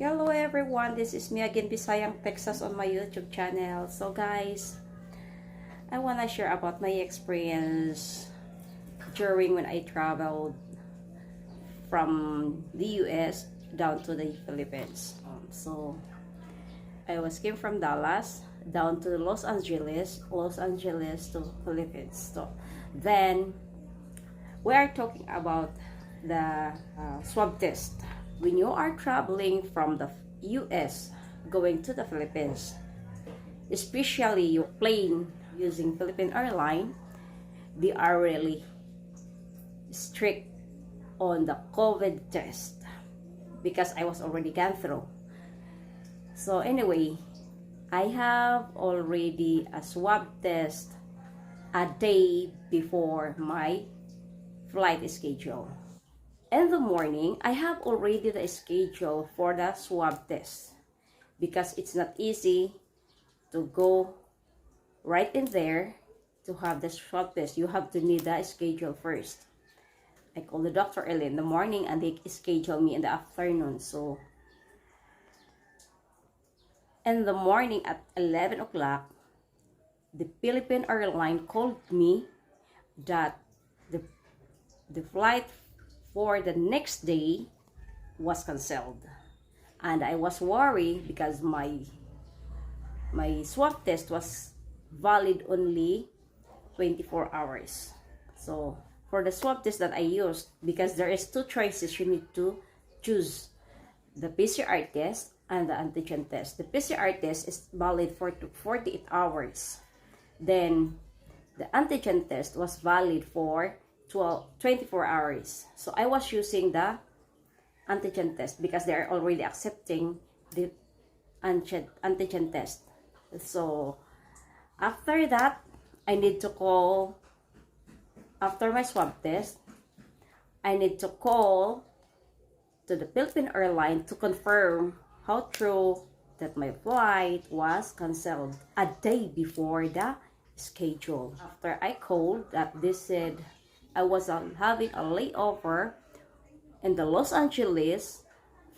Hello everyone, this is me again, Bisayang Texas on my YouTube channel. So guys, I want to share about my experience during when I traveled from the US down to the Philippines. So I came from Dallas down to Los Angeles to Philippines. So then we are talking about the swab test. When you are traveling from the US going to the Philippines, especially your plane using Philippine airline, they are really strict on the COVID test because I was already gone through. So anyway, I have already a swab test a day before my flight schedule. In the morning, I have already the schedule for the swab test because it's not easy to go right in there to have the swab test. You have to need the schedule first. I call the doctor early in the morning and they schedule me in the afternoon. So in the morning at 11 o'clock, the Philippine airline called me that the flight for the next day was canceled, and I was worried because my swab test was valid only 24 hours. So for the swab test that I used, because there is two choices, you need to choose the PCR test and the antigen test. The PCR test is valid for 48 hours. Then the antigen test was valid for 24 hours. So I was using the antigen test because they are already accepting the antigen test. So after that, I need to call, after my swab test, I need to call to the Philippine airline to confirm how true that my flight was canceled a day before the schedule. After I called, that they said I was having a layover in the Los Angeles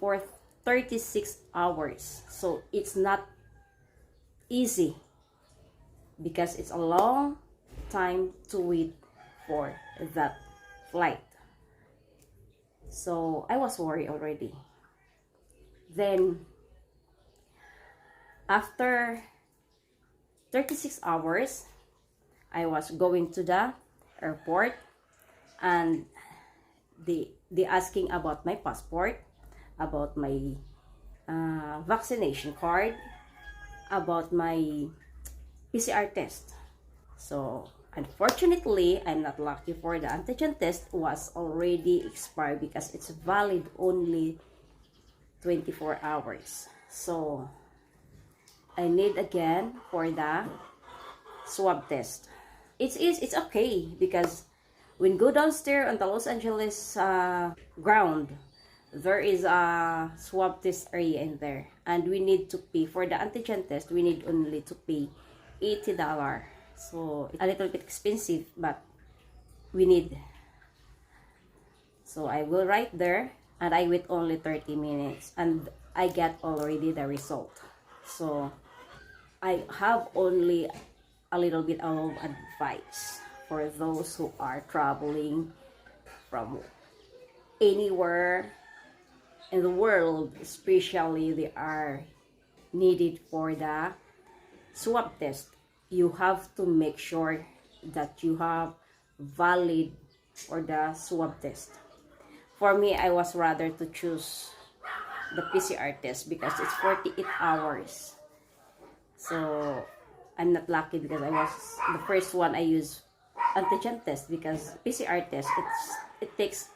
for 36 hours. So it's not easy because it's a long time to wait for that flight. So I was worried already. Then after 36 hours, I was going to the airport and they asking about my passport, about my vaccination card, about my PCR test. So unfortunately, I'm not lucky for the antigen test was already expired because it's valid only 24 hours. So I need again for the swab test. It's okay because when go downstairs on the Los Angeles ground, there is a swab test area in there, and we need to pay for the antigen test. We need only to pay $80. So it's a little bit expensive, but we need. So I will write there, and I wait only 30 minutes, and I get already the result. So I have only a little bit of advice for those who are traveling from anywhere in the world, especially they are needed for the swab test. You have to make sure that you have valid for the swab test. For me, I was rather to choose the PCR test because it's 48 hours. So I'm not lucky because I was the first one I used antigen test, because PCR test it takes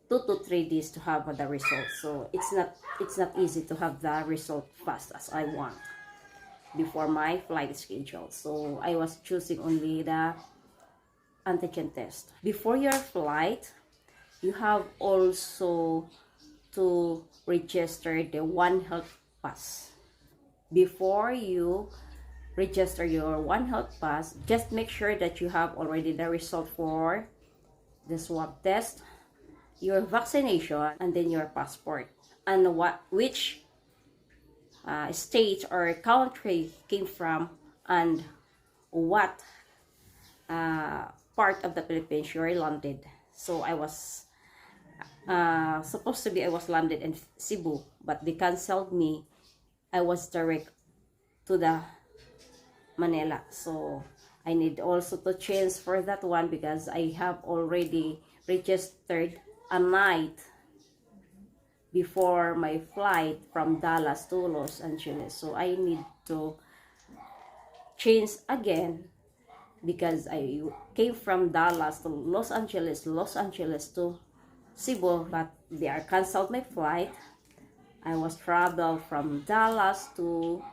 2 to 3 days to have the result. So it's not easy to have the result fast as I want before my flight schedule. So I was choosing only the antigen test. Before your flight, you have also to register the One Health Pass. Before you register your One Health Pass, just make sure that you have already the result for the swab test, your vaccination, and then your passport. and which state or country came from, and what part of the Philippines you landed. So I was supposed to be, I was landed in Cebu, but they canceled me. I was direct to the Manila. So I need also to change for that one because I have already registered a night before my flight from Dallas to Los Angeles. So I need to change again because I came from Dallas to Los Angeles to Cebu, but they are canceled my flight. I was travel from Dallas to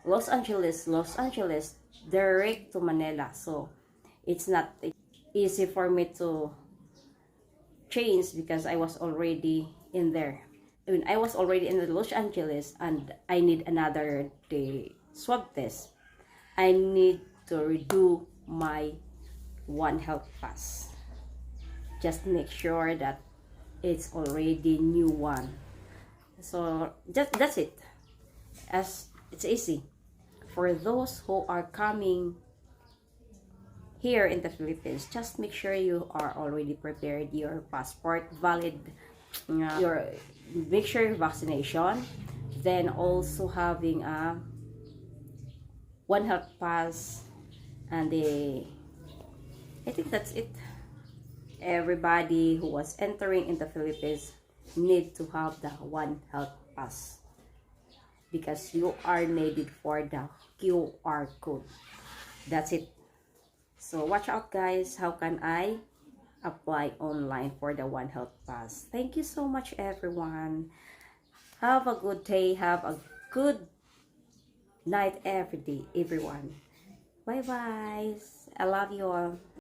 Los Angeles direct to Manila. So it's not easy for me to change because I was already in there. I mean, I was already in the Los Angeles and I need another day swab test. I need to redo my One Health Pass. Just make sure that it's already new one. So that's it. As it's easy for those who are coming here in the Philippines, just make sure you are already prepared, your passport valid, your make sure your vaccination, then also having a One Health Pass, and I think that's it. Everybody who was entering in the Philippines need to have the One Health Pass because you are needed for the QR code. That's it. So watch out guys, how can I apply online for the One Health Pass? Thank you so much everyone. Have a good day, have a good night every day everyone. Bye bye. I love you all.